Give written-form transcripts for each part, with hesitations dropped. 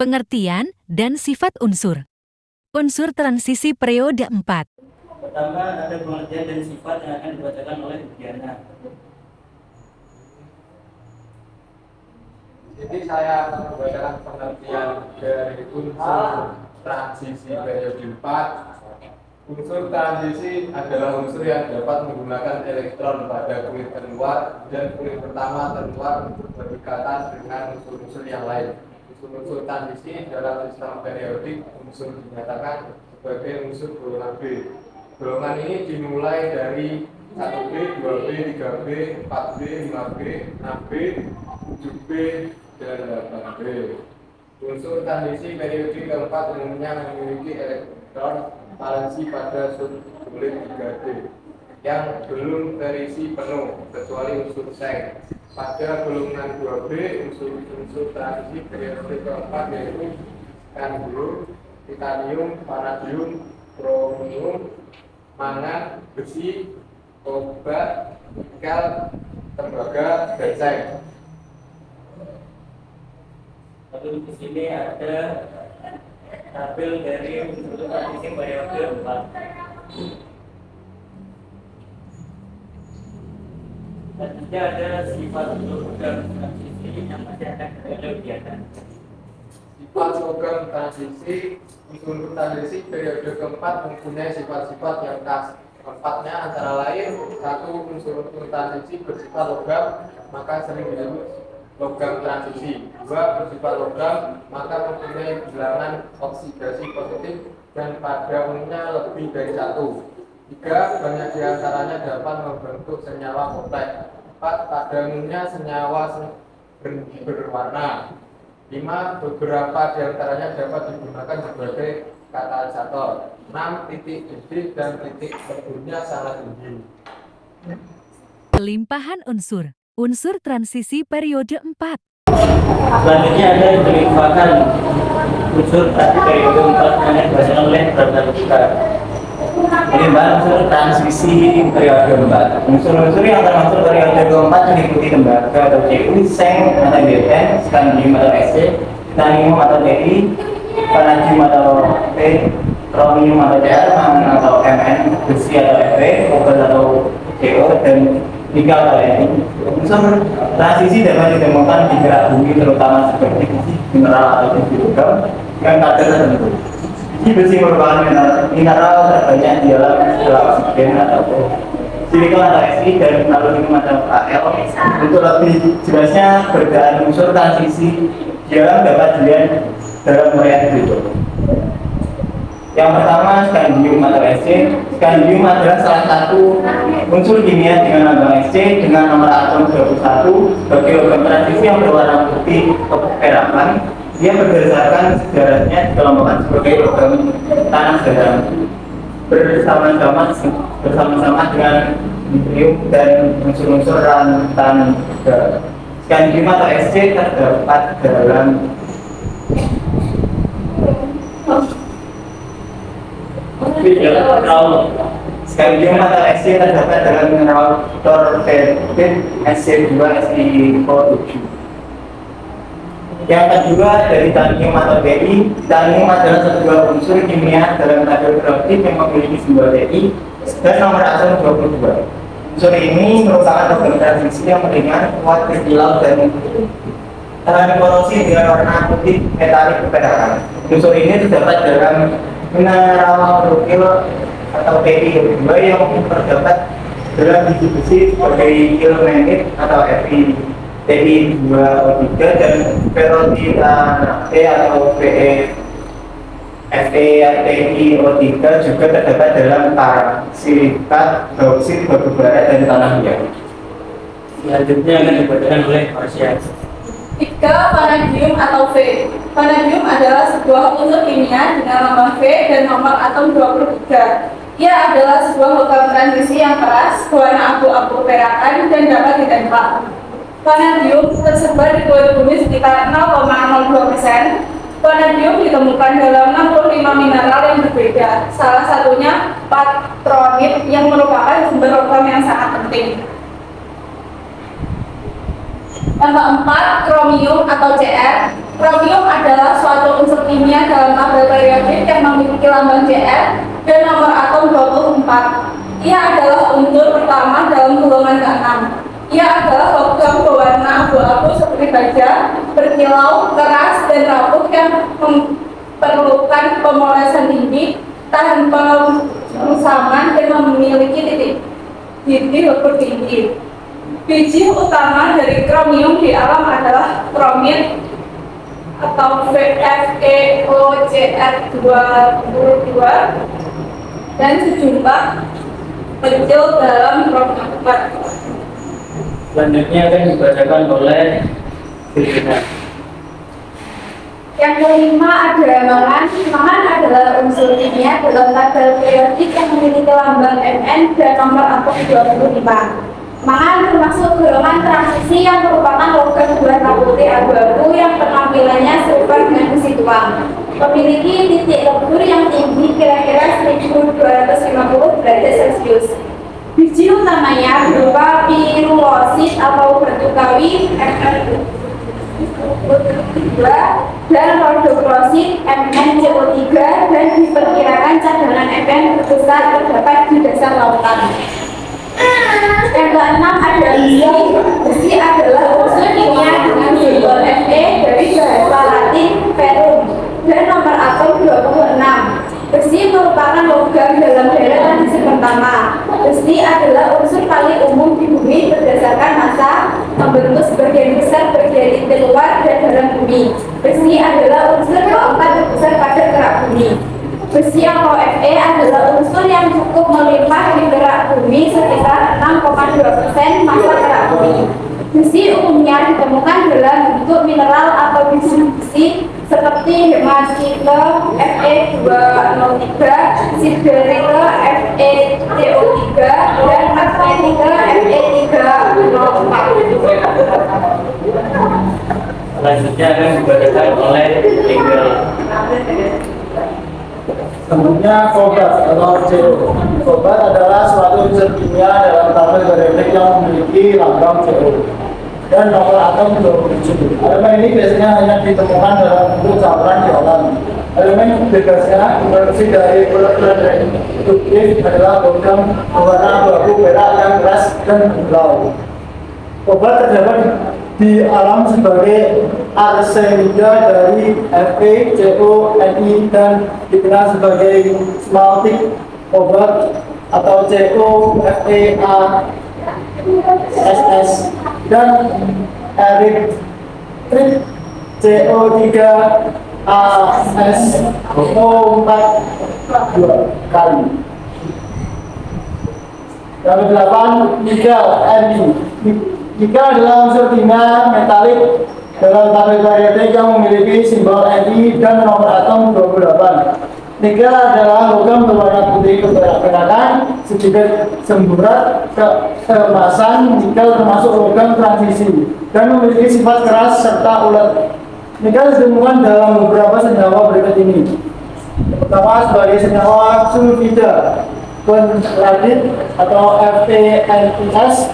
Pengertian dan sifat unsur. Unsur transisi periode 4. Pertama, ada pengertian dan sifat yang akan dibacakan oleh Diana. Jadi saya akan membacakan pengertian dari unsur transisi periode 4. Unsur transisi adalah unsur yang dapat menggunakan elektron pada kulit terluar dan kulit pertama terluar untuk berdekatan dengan unsur-unsur yang lain. Unsur-unsur transisi dalam sistem periodik unsur dinyatakan sebagai unsur golongan B. Golongan ini dimulai dari 1B, 2B, 3B, 4B, 5B, 6B, 7B, dan 8B. Unsur transisi periodik keempat umumnya memiliki elektron valensi pada subkulit 3D yang belum terisi penuh kecuali unsur seng. Pada golongan 2B, unsur transisi periode keempat yaitu scandium, titanium, vanadium, kromium, mangan, besi, obat, nikel, tembaga, dan seng. Lalu di sini ada tabel dari unsur transisi periode 4. Selanjutnya ada sifat logam transisi yang masih ada pada Diana. Sifat logam transisi, unsur transisi periode keempat mempunyai sifat-sifat yang khas. Keempatnya antara lain, satu, unsur transisi bersifat logam maka sering disebut logam transisi. Dua, bersifat logam maka mempunyai bilangan oksidasi positif dan pada umumnya lebih dari satu. Tiga, banyak diantaranya dapat membentuk senyawa kompleks. Empat, pada umumnya senyawa berwarna. Lima, beberapa diantaranya dapat digunakan sebagai katalisator. 6, titik titik dan titik leburnya sangat tinggi. Pelimpahan unsur. Unsur transisi periode 4. Selanjutnya ada pelimpahan unsur transisi periode 4 yang dibacakan oleh Pratama. Pelimpahan unsur transisi periode 4. Unsur-unsur yang termasuk periode keempat meliputi tembaga atau Cu, seng atau Bn, scandium atau Sc, titanium atau Ti, vanadium atau P, kromium atau Cr, mangan atau Mn, besi atau Fe, obat atau Co, dan nikel atau Ni. Unsur transisi dapat ditemukan di gerak bumi terutama seperti besi mineral atau besi logam dengan kadar tertentu. Biji besi merupakan mineral terbanyak di alam setelah oksigen atau silikon atau Si dan aluminium atau Al. Untuk lebih jelasnya perbedaan unsur transisi di alam dapat dilihat dalam uraian berikut. Yang pertama, scandium atau Sc. Scandium adalah salah satu unsur kimia dengan lambang Sc dengan nomor atom 21 sebagai logam transisi yang berwarna putih keperakan. Dia berdasarkan sejarahnya dikelompokkan sebagai logam tanah dalam bersama-sama dengan nitrium dan unsur-unsur rantan gas. Scandium atau Sc terdapat dalam Scandium atau Sc terdapat dalam mineral torferit Sc2SiO7. Yang kedua dari titanium atau Ti. Titanium adalah sebuah unsur kimia dalam tabel periodik yang memiliki simbol Ti dan nomor atom 22. Unsur ini merupakan logam transisi yang ringan, kuat berkilau dan tahan korosi dengan warna putih metalik keperakan. Unsur ini terdapat dalam mineral rukil atau Ti2 yang terdapat dalam biji besi sebagai ilmenit atau Fe. Ti2O3 dan ferrotitanate atau FeTiO3 juga terdapat dalam silikat, bauksit, batu bara, dan tanah liat. Selanjutnya akan dibacakan oleh Marsha. 3. Vanadium atau V. Vanadium adalah sebuah unsur kimia dengan lambang V dan nomor atom 23. Ia adalah sebuah logam transisi yang keras, berwarna abu-abu perakan dan dapat ditembak. Vanadium tersebar di kulit bumi sekitar 0,02%. Vanadium ditemukan dalam 65 mineral yang berbeda, salah satunya patronit yang merupakan sumber logam yang sangat penting. Yang keempat, kromium atau Cr. Kromium adalah suatu unsur kimia dalam tabel periodik yang memiliki lambang Cr dan nomor atom 24. Ia adalah unsur pertama dalam golongan ke-6. Ia adalah logam berwarna abu-abu seperti baja, berkilau, keras, dan rapuh yang memerlukan pemolesan tinggi, tahan pengusaman, dan memiliki titik lebur tinggi. Biji utama dari kromium di alam adalah kromit atau FeOCr22 dan sejumlah kecil dalam kromium. Selanjutnya akan dibacakan oleh Firina. Yang kelima ada mangan. Mangan adalah unsur kimia dalam tabel periodik yang memiliki lambang Mn dan nomor atom 25. Mangan termasuk golongan transisi yang merupakan logam berwarna putih abu-abu yang penampilannya serupa dengan besi tuang. Memiliki titik lebur yang tinggi kira-kira 1250 derajat Celcius. Biji utamanya berupa pirulosit atau batu kawi Mn2 dan rhodochrosite MnCO3 dan diperkirakan cadangan Mn terbesar terdapat di dasar lautan. Yang keenam ada besi. Besi adalah unsur kimia dengan simbol Fe dari bahasa Latin ferrum dan nomor atom 26. Besi merupakan logam dalam deretan besi pertama. Besi adalah unsur paling umum di bumi berdasarkan massa, membentuk sebagian besar bagian inti luar dan dalam bumi. Besi adalah unsur keempat terbesar pada kerak bumi. Besi atau Fe adalah unsur yang cukup melimpah di kerak bumi sekitar 6,2% massa kerak bumi. Besi umumnya ditemukan dalam bentuk mineral atau biji-besi seperti hematite Fe203, siderite FeCO3, dan magnetite Fe304. Selanjutnya akan dibacakan oleh Tinggal. Selanjutnya kobat atau CO. Kobat adalah suatu unsur kimia dalam tabel periodik yang memiliki lambang CO dan nomor atom 27. Elemen ini biasanya hanya ditemukan dalam bentuk campuran di alam. Elemen bebasnya diproduksi dari ulat-ulat reduktif adalah logam berwarna abu-abu, perak yang keras dan berbau. Kobat terdapat di alam sebagai arsenida dari Fe, Co, Ni dan dikenal sebagai smaltik kobat atau Co, Fea, SS dan eritrit CO3 ASO4 2 kali. Yang ke-8 nikel Ni. Nikel adalah unsur kimia metalik dalam tabel periodik yang memiliki simbol Ni dan nomor atom 28. Nikel adalah logam berwarna putih keberat-beratan, sedikit semburat, keemasan. Nikel termasuk logam transisi dan memiliki sifat keras serta ulet. Nikel ditemukan dalam beberapa senyawa berikut ini. Pertama sebagai senyawa sulfida, penradit atau FeNis,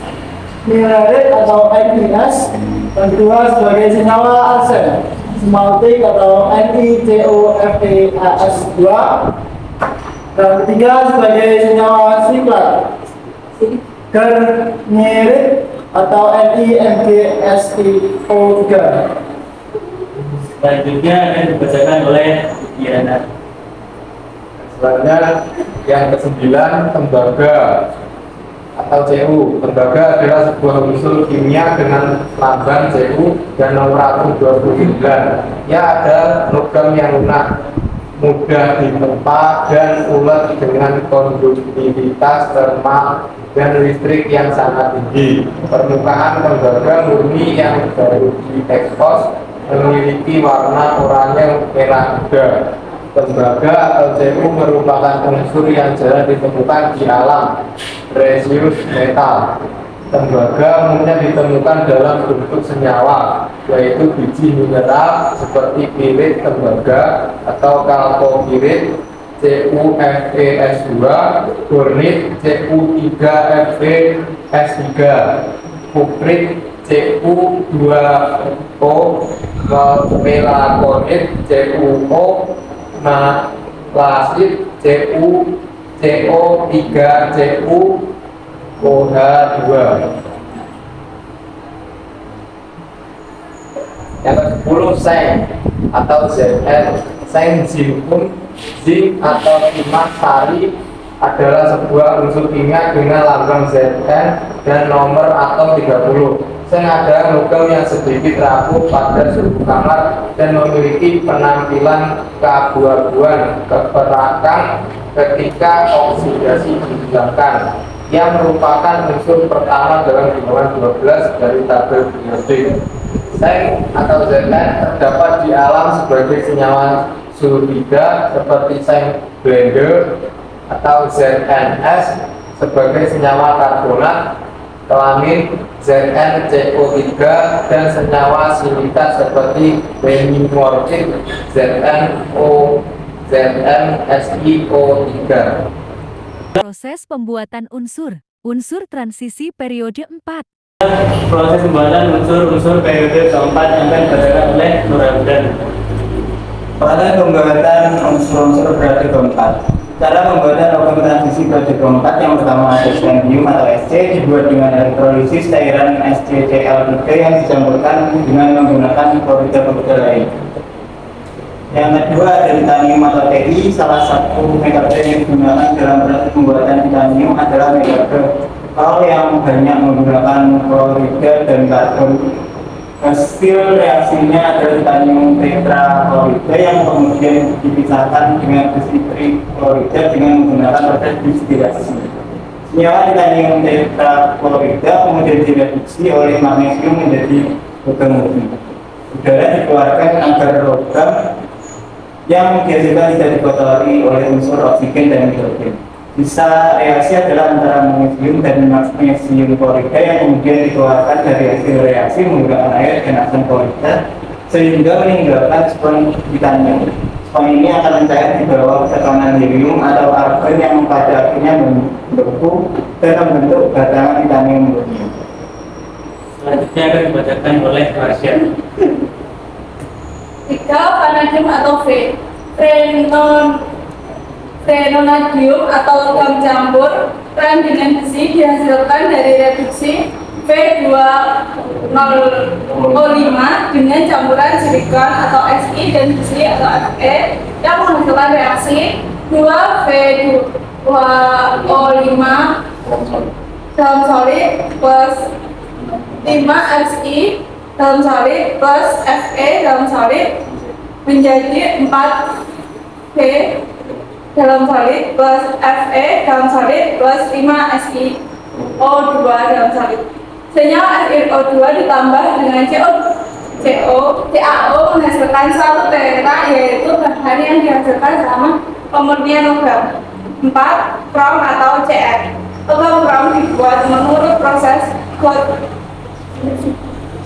mineralit atau NiS. Yang kedua sebagai senyawa arsen, smaltik atau NiCOFeAs2. Dan ketiga sebagai senyawa siklat, garnierit atau NiMgSiO3. Selanjutnya akan dibacakan oleh Diana. Selanjutnya yang ke-9 tembaga atau Cu. Tembaga adalah sebuah unsur kimia dengan lambang Cu dan nomor atom 29. Ia ada logam yang lunak, mudah ditempa dan ulet dengan konduktivitas termal dan listrik yang sangat tinggi. Permukaan tembaga murni yang baru diekspos memiliki warna oranye merah muda. Tembaga atau Cu merupakan unsur yang jarang ditemukan di alam, precious metal. Tembaga umumnya ditemukan dalam bentuk senyawa, yaitu biji mineral seperti pirit tembaga atau kalkopirit CuFeS2, bornit Cu3FeS3, kuprit Cu2O melatonit, CuO malasid, CO3 CuOH2. Yang ke-10 seng atau Zn. Seng zinkum, zinc atau timah sari adalah sebuah unsur kimia dengan lambang Zn dan nomor atom 30. Seng adalah logam yang sedikit rapuh pada suhu kamar dan memiliki penampilan keabu-abuan keperakan ketika oksidasi dihilangkan, yang merupakan unsur pertama dalam golongan 12 dari tabel periodik. Seng atau Zn terdapat di alam sebagai senyawa sulfida seperti seng blender atau ZnS sebagai senyawa karbonat kelamin ZnCO3 dan senyawa silika seperti benimorfit ZnSiO3. Proses pembuatan unsur transisi periode 4. Proses pembuatan unsur periode keempat yang akan dibacakan oleh Nur Abdan. Proses pembuatan unsur periode keempat. Cara pembuatan logam transisi periode keempat yang pertama ada scandium atau Sc dibuat dengan elektrolisis cairan SCCl3 yang dicampurkan dengan menggunakan klorida lain. Yang kedua ada titanium atau Ti. Salah satu metode yang digunakan dalam proses pembuatan titanium adalah metode kalau yang banyak menggunakan klorida dan karbon. Hasil reaksinya adalah titanium tetraklorida yang kemudian dipisahkan dengan besi triklorida dengan menggunakan proses distilasi. Senyawa titanium tetraklorida kemudian direduksi oleh magnesium menjadi logam murni. Udara dikeluarkan agar logam yang dihasilkan tidak dikotori oleh unsur oksigen dan hidrogen. Sisa reaksi adalah antara magnesium dan magnesium klorida yang kemudian dikeluarkan dari hasil reaksi menggunakan air dan asam klorida sehingga meninggalkan spon titanium. Spon ini akan mencair di bawah tekanan helium atau argon yang pada akhirnya membeku dan membentuk batangan titanium murni. Selanjutnya akan dibacakan oleh Marsha. 3. Vanadium atau V. Frenonadium atau logam campur tren dengan besi dihasilkan dari reduksi V2O5 dengan campuran silikon atau Si dan besi atau Fe yang menghasilkan reaksi 2V2O5 dalam solid plus 5 Si dalam solid plus Fe dalam solid menjadi 4V dalam solid plus Fe dalam solid plus 5 SiO2 dalam solid. Senyawa SiO2 ditambah dengan CaO menghasilkan satu tera, yaitu bahan yang dihasilkan selama pemurnian logam. 4. Krom atau Cr. Logam krom dibuat menurut proses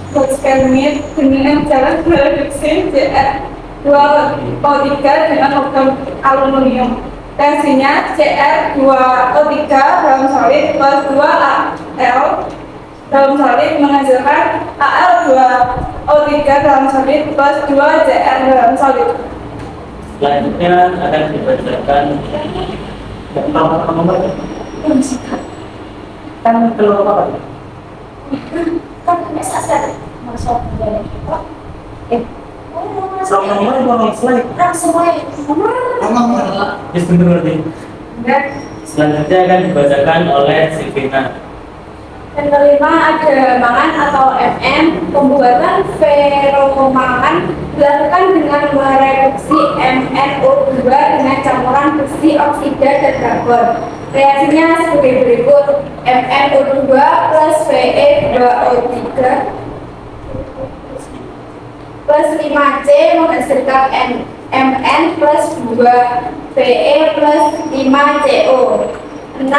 Goldschmidt dengan cara mereduksi Cr2O3 dengan logam aluminium. Reaksinya Cr2O3 dalam solid plus 2Al dalam solid menghasilkan Al2O3 dalam solid plus 2Cr dalam solid. Selanjutnya akan dibacakan nomor kan telur apa? Kan SSR masuk nomor slide. Yes, benar nih. Selanjutnya akan dibacakan oleh Silvina. Yang kelima ada mangan atau Mn. Pembuatan ferromangan dilakukan dengan mereduksi MnO2 dengan campuran besi oksida dan karbon. Reaksinya sebagai berikut: MnO2 plus Fe2O3 plus 5C menghasilkan Mn plus 2Fe plus 5CO. 6.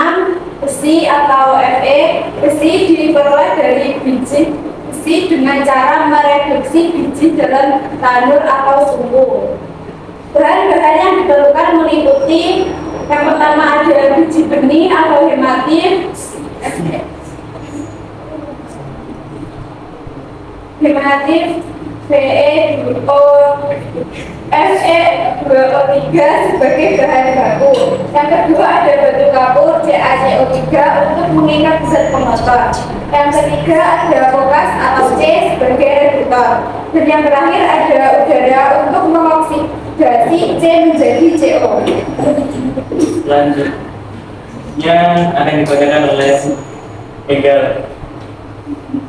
Besi atau Fe. Besi diperoleh dari biji besi dengan cara mereduksi biji dalam tanur atau sumbu. Bahan-bahan yang diperlukan meliputi: yang pertama ada biji benih atau hematin, Generatif Fe2O Fe2O3 sebagai bahan baku. Yang kedua ada batu kapur CaCO3 untuk mengikat zat pengotor. Yang ketiga ada potas atau C sebagai reduktor. Dan yang terakhir ada udara untuk mengoksidasi C menjadi CO. Selanjutnya akan dibacakan oleh Engel.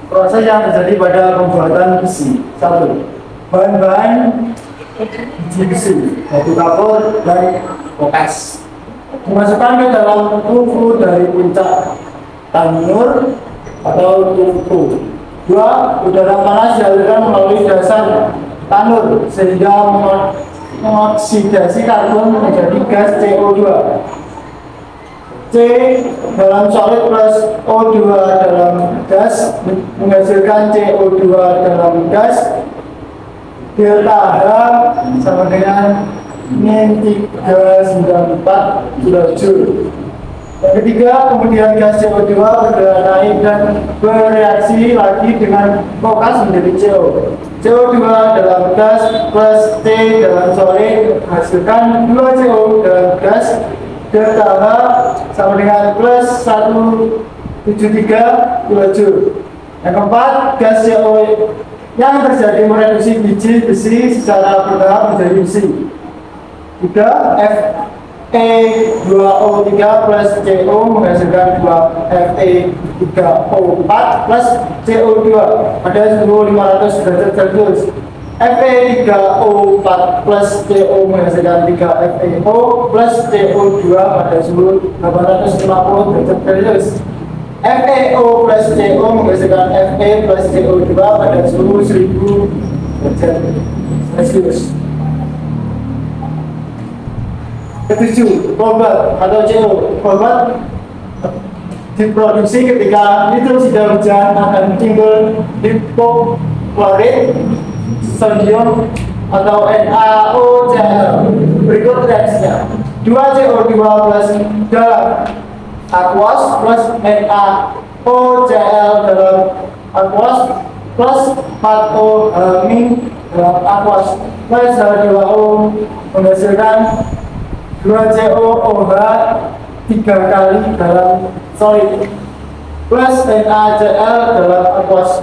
Proses yang terjadi pada pembuatan besi. 1. Bahan-bahan biji besi, batu kapur, dan potas dimasukkan ke dalam tungku dari puncak tanur atau tungku. 2. Udara panas dialirkan melalui dasar tanur sehingga mengoksidasi karbon menjadi gas CO2. C. Dalam solid plus O2 dalam gas menghasilkan CO2 dalam gas. Delta H sama dengan min 394 kilojoule. Yang ketiga, kemudian gas CO2 bergerak naik dan bereaksi lagi dengan potas menjadi CO. CO2 dalam gas plus T dalam solid menghasilkan 2CO dalam gas. Delta H sama dengan plus 173 kilojoule. Yang keempat, gas CO yang terjadi mereduksi biji besi secara bertahap menjadi besi. 3. Fe2O3 plus CO menghasilkan 2 Fe3O4 plus CO2 pada suhu 500 derajat Celcius. Fe3O4 plus CO menghasilkan 3 FeO plus CO2 pada suhu 850 derajat Celcius. FeO plus CO menghasilkan Fe plus CO2 pada suhu 1000 derajat Celcius. Ketujuh, korbat atau CO. Korbat diproduksi ketika nitrosida hujan akan timbul hipoklorit sodium atau NaOCl. Berikut reaksinya. 2CO2 plus dalam aqueous plus NaOCl dalam aqueous plus 4O halmin dalam aqueous plus H2O menghasilkan 2COOH 3 kali dalam solid plus NaCl dalam aqueous.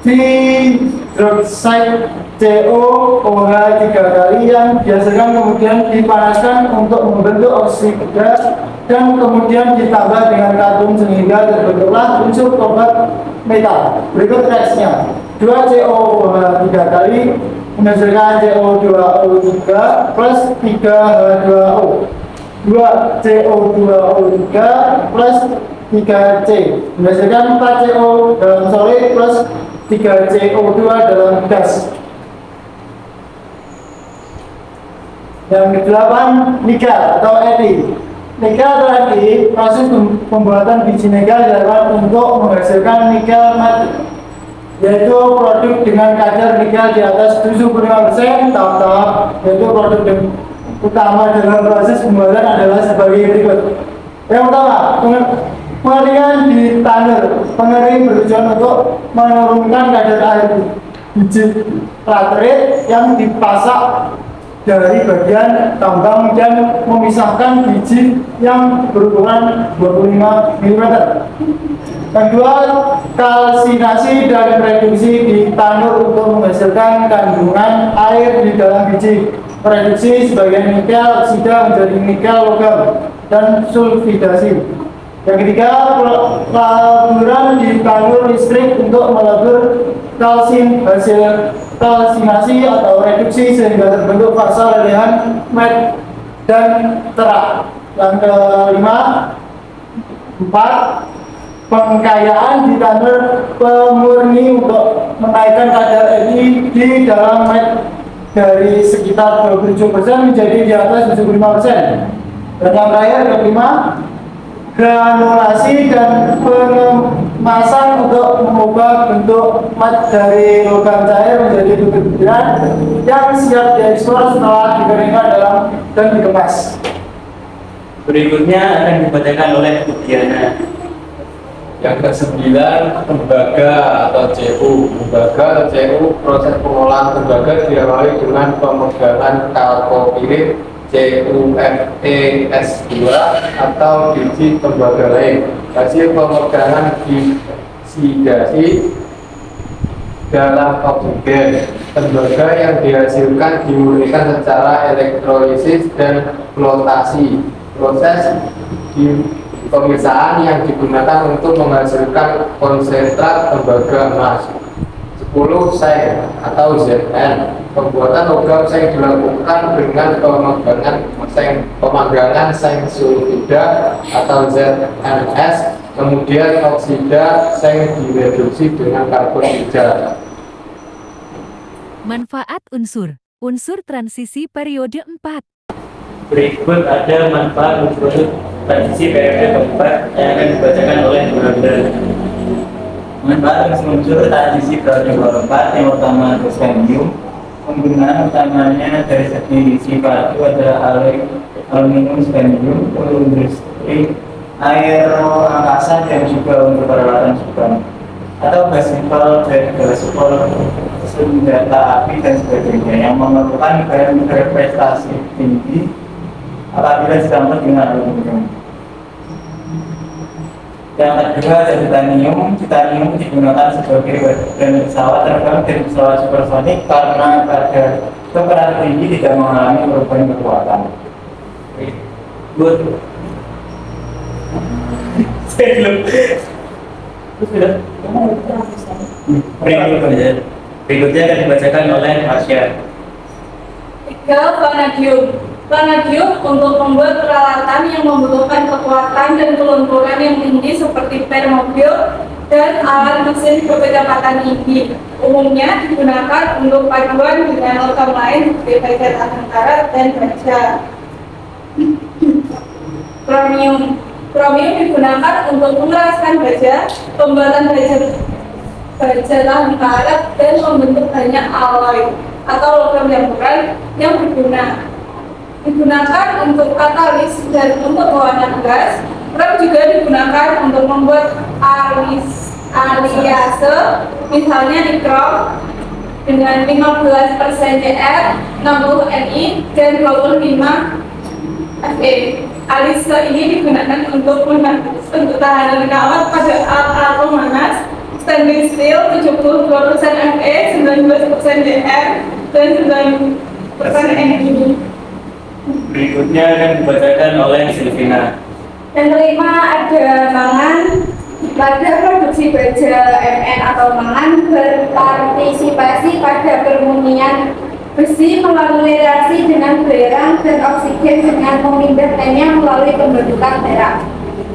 Hidroksida COOH 3 kali yang dihasilkan kemudian dipanaskan untuk membentuk oksida dan kemudian ditambah dengan karbon sehingga terbentuklah unsur korbat metal. Berikut reaksinya. 2COOH 3 kali menghasilkan CO2O3 plus 3H2O. 2CO2O3 plus 3C menghasilkan 4CO dalam solid plus 3CO2 dalam gas. Yang ke-8, nikel atau Ni. Nikel atau Ni, proses pembuatan biji nikel dilakukan untuk menghasilkan nikel matte, yaitu produk dengan kadar nikel di atas 75%. Tahap-tahap yaitu produk utama dalam proses pembuatan adalah sebagai berikut. Yang pertama, pengeringan di tanur. Pengering bertujuan untuk menurunkan kadar air biji laterit yang dipasak dari bagian tambang dan memisahkan biji yang berukuran 25 mm. Kedua, kalsinasi dan reduksi di tanur untuk menghasilkan kandungan air di dalam biji. Reduksi sebagian nikel oksida menjadi nikel logam dan sulfidasi. Yang ketiga, pelaburan di tanur listrik untuk melabur kalsin hasil kalsinasi atau reduksi sehingga terbentuk fasa lelehan mat dan terak. Yang kelima, 4. Pengkayaan di tanur pemurni untuk menaikkan kadar Ni di dalam mat dari sekitar 27% menjadi di atas 75%. Dan yang terakhir, kelima, granulasi dan pengemasan untuk mengubah bentuk mat dari logam cair menjadi butiran yang siap diekspor setelah dikeringkan dan dikemas. Berikutnya akan dibacakan oleh Diana. Yang ke-9, tembaga atau CU. Tembaga atau CU, proses pengolahan tembaga diawali dengan pemegangan kalkopirit CuFeS2 atau biji tembaga lain. Hasil pemegangan dioksidasi dalam oksigen. Tembaga yang dihasilkan dimurnikan secara elektrolisis dan flotasi. Proses pemisahan yang digunakan untuk menghasilkan konsentrat tembaga emas. 10. Seng atau Zn. Pembuatan logam seng dilakukan dengan pemanggangan seng sulfida atau ZnS, kemudian oksida seng direduksi dengan karbonida. Manfaat unsur transisi periode 4. Berikut ada manfaat unsur transisi periode keempat yang akan dibacakan oleh Brother. Manfaat unsur transisi periode keempat yang pertama scandium. Penggunaan utamanya dari segi sifat itu adalah aluminium scandium untuk industri aero angkasa dan juga untuk peralatan subang atau gasipol dan gasipol senjata api dan sebagainya yang memerlukan berprestasi tinggi apabila dicampur dengan aluminium. Yang kedua ada titanium. Titanium digunakan sebagai badan pesawat terbang dan pesawat supersonik karena pada keberat tinggi tidak mengalami perubahan kekuatan. Good. Berikutnya akan dibacakan oleh Masya. 3. Vanadium. Vanadium untuk membuat peralatan yang membutuhkan kekuatan dan kelunturan yang tinggi seperti per mobil dan alat mesin berkecepatan tinggi. Umumnya digunakan untuk paduan dengan logam lain seperti baja tangan karat dan baja. Kromium. Kromium digunakan untuk mengeraskan baja, pembuatan baja tahan karat dan membentuk banyak alloy atau logam yang berat yang digunakan untuk katalis dan untuk pewarna gas. Krom juga digunakan untuk membuat aliase, misalnya nikrom dengan 15% Cr, 60 Ni, dan 25 Fe. Aliase ini digunakan untuk tahanan kawat pada alat pemanas. Stainless steel 72% Fe, 19% Cr, dan 9% Ni. Berikutnya akan dibacakan oleh Silvina. Yang kelima ada mangan. Pada produksi baja Mn atau mangan berpartisipasi pada permunian besi melalui reaksi dengan belerang dan oksigen dengan memindahkannya melalui pembentukan perak.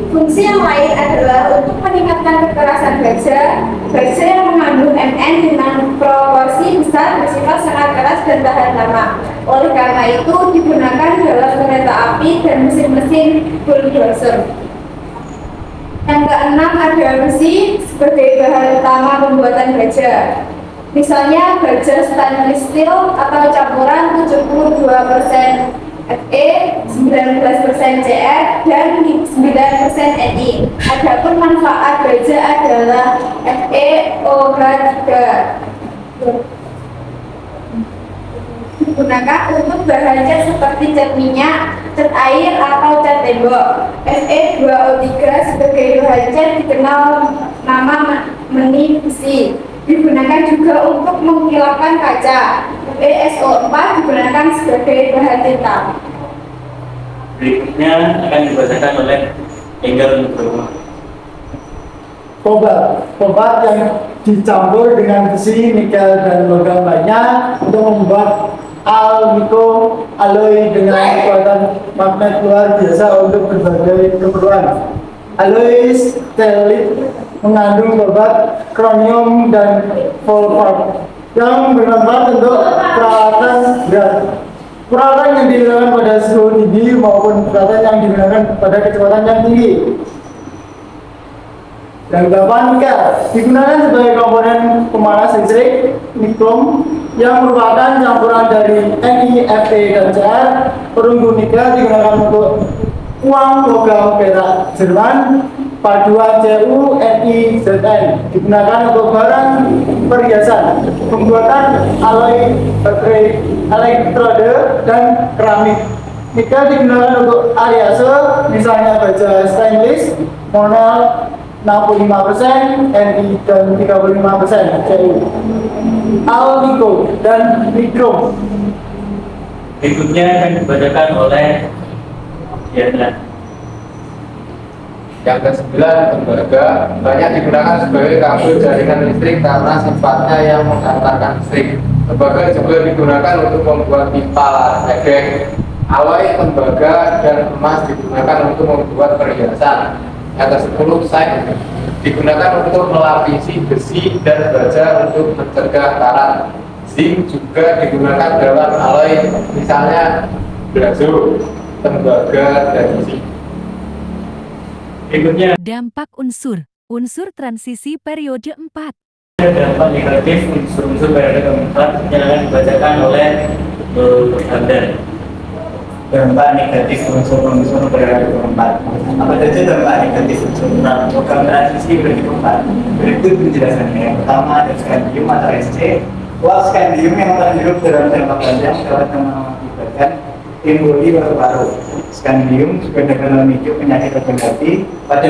Fungsi yang lain adalah untuk meningkatkan kekerasan baja. Baja yang mengandung Mn dengan proporsi besar bersifat sangat keras dan tahan lama. Oleh karena itu digunakan dalam kereta api dan mesin-mesin bulldozer. Yang keenam ada besi sebagai bahan utama pembuatan baja. Misalnya baja stainless steel atau campuran 72% Fe, 19% Cr, dan 9% Ni. Adapun manfaat baja adalah FeOH3. Digunakan untuk bahan cat seperti cat minyak, cat air, atau cat tembok. Fe2O3 sebagai bahan cat dikenal nama meni besi. Digunakan juga untuk menghilangkan kaca. PSO4 digunakan sebagai bahan tinta. Berikutnya akan dibacakan oleh Enggar Nugroho. Kobalt yang dicampur dengan besi, nikel, dan logam lainnya untuk membuat alloy dengan kekuatan magnet luar biasa untuk berbagai keperluan. Alloy stelit mengandung kobalt, kronium, dan wolfram yang bermanfaat untuk peralatan berat. Peralatan yang digunakan pada suhu tinggi maupun peralatan yang digunakan pada kecepatan yang tinggi. Yang kedelapan, nikel digunakan sebagai komponen pemanas listrik. Nikrom yang merupakan campuran dari Ni, Fe, dan Cr. Perunggu nikel digunakan untuk uang logam perak Jerman. paduan CU, NI, ZN digunakan untuk barang perhiasan, pembuatan alloy baterai, elektrode, dan keramik. Nikel digunakan untuk aliase, misalnya baja stainless, monel 65%, NI dan 35% CU. Alnico dan Nitro. Berikutnya akan dibacakan oleh Diana. Yang ke-9, tembaga banyak digunakan sebagai kabel jaringan listrik karena sifatnya yang mengantarkan listrik. Tembaga juga digunakan untuk membuat pipa, egek, alloy, tembaga, dan emas digunakan untuk membuat perhiasan. Yang ke-10, zinc digunakan untuk melapisi besi dan baja untuk mencegah karat. Zinc juga digunakan dalam alloy, misalnya brazo, tembaga, dan besi. Berikutnya Dampak unsur. Unsur transisi periode 4. dampak negatif unsur-unsur periode keempat yang akan dibacakan oleh Hamdan. Dampak negatif unsur-unsur periode keempat. Apa saja dampak negatif unsur program transisi periode keempat? Berikut penjelasannya. Yang pertama ada skandium atau SC. Uap skandium yang terhirup dalam jangka panjang dapat mengakibatkan emboli paru-paru. Skandium juga dapat memicu penyakit organ hati pada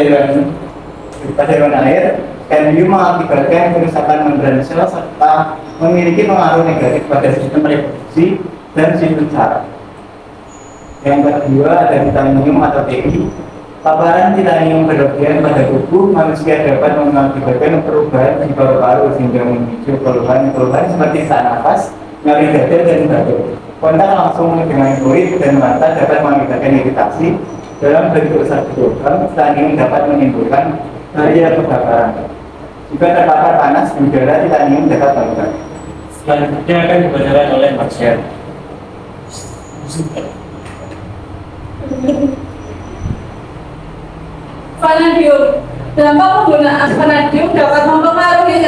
hewan air. Skandium mengakibatkan kerusakan membran sel serta memiliki pengaruh negatif pada sistem reproduksi dan sistem saraf. Yang kedua ada titanium atau TI. Paparan titanium berlebihan pada tubuh manusia dapat mengakibatkan perubahan di paru-paru sehingga memicu keluhan seperti sesak nafas, nyeri dada, dan batuk. Kontak langsung dengan kulit dan mata dapat mengakibatkan iritasi. Dalam bentuk satu lubang, titanium dapat menimbulkan bahaya kebakaran. Jika terpapar panas di udara, titanium dapat meledak. Selanjutnya akan dibacakan oleh Marcel. Vanadium. Dampak penggunaan vanadium dapat mempengaruhi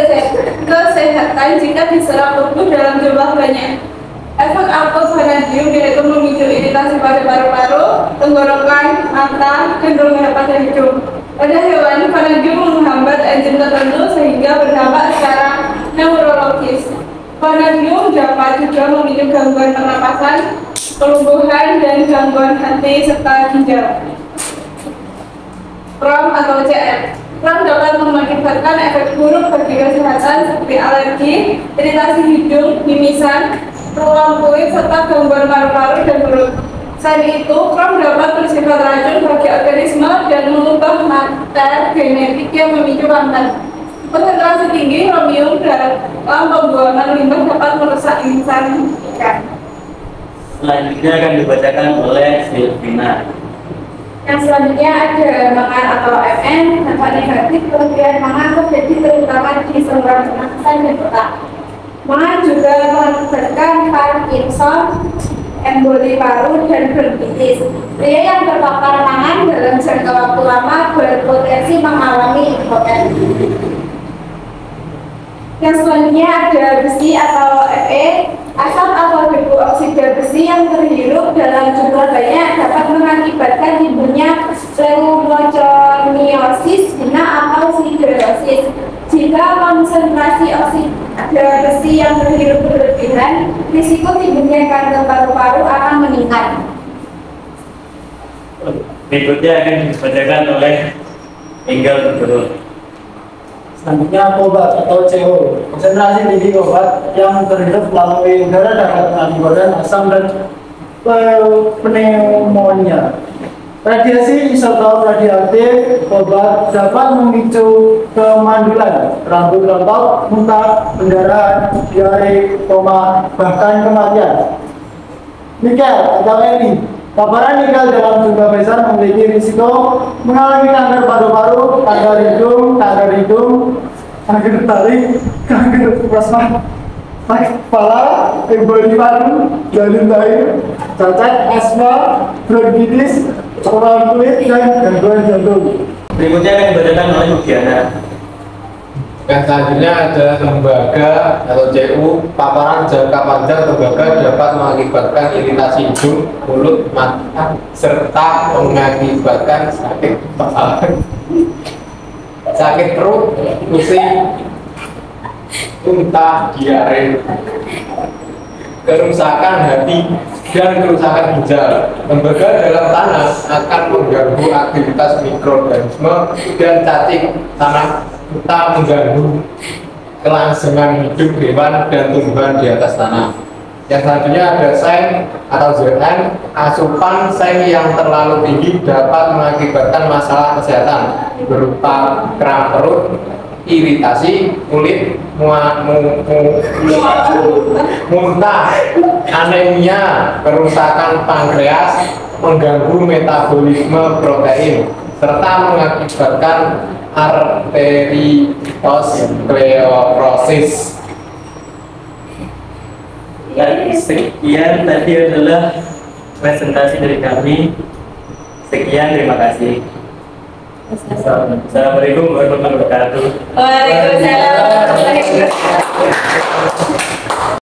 kesehatan jika diserap tubuh dalam jumlah banyak. Efek output vanadium yaitu memicu iritasi pada paru-paru, tenggorokan, mata, cenderung pada hidung. Pada hewan, vanadium menghambat enzim tertentu sehingga berdampak secara neurologis. Vanadium dapat juga memicu gangguan pernapasan, kelumpuhan, dan gangguan hati serta ginjal. Krom atau CR. Krom dapat mengakibatkan efek buruk bagi kesehatan seperti alergi, iritasi hidung, mimisan, ruam kulit, serta gangguan paru-paru dan perut. Selain itu, krom dapat bersifat racun bagi organisme dan mengubah mater genetik yang memicu kanker. Konsentrasi tinggi kromium dalam pembuangan limbah dapat merusak insan ikan. Selanjutnya akan dibacakan oleh Silvina. Yang selanjutnya ada mangan atau FN. Dampak negatif kelebihan mangan terjadi terutama di saluran pernafasan dan otak. Mangan juga mengakibatkan Parkinson, emboli paru, dan bronkitis. Pria yang terpapar mangan dalam jangka waktu lama berpotensi mengalami impotensi. Yang selanjutnya ada besi atau Fe. Asam atau debu oksida besi yang terhirup dalam jumlah banyak dapat mengakibatkan timbulnya pneumoconiosis, bina atau siderosis. Jika konsentrasi oksida besi yang terhirup berlebihan, risiko timbulnya kanker paru-paru akan meningkat. Berikutnya akan dibacakan oleh Enggal Gubernur. Selanjutnya obat atau CO. Konsentrasi tinggi obat yang terhirup melalui udara dapat mengakibatkan asam dan pneumonia. Radiasi isotop radioaktif obat dapat memicu kemandulan, rambut rontok, muntah, pendarahan, diare, koma, bahkan kematian. Nikel atau Ni. Paparan nikel dalam jumlah besar memiliki risiko mengalami kanker paru-paru, kanker hidung, kanker taring, kanker prostat, sakit kepala, emboli paru, jalur lahir, cacat, asma, bronkitis, ruam kulit, dan gangguan jantung. Berikutnya akan dibacakan oleh Diana. Yang selanjutnya ada tembaga atau CU. Paparan jangka panjang tembaga dapat mengakibatkan iritasi hidung, mulut, mata, serta mengakibatkan sakit kepala. sakit perut, pusing, muntah, diare, kerusakan hati, dan kerusakan ginjal. Lembaga dalam tanah akan mengganggu aktivitas mikroorganisme dan cacing tanah serta mengganggu kelangsungan hidup hewan dan tumbuhan di atas tanah. Yang selanjutnya ada SEM atau ZN. Asupan SEM yang terlalu tinggi dapat mengakibatkan masalah kesehatan berupa kram perut, iritasi kulit, muntah, anemia, kerusakan pankreas, mengganggu metabolisme protein, serta mengakibatkan arteriosklerosis. Dan sekian tadi adalah presentasi dari kami. Sekian, terima kasih. Assalamualaikum warahmatullahi wabarakatuh. Waalaikumsalam.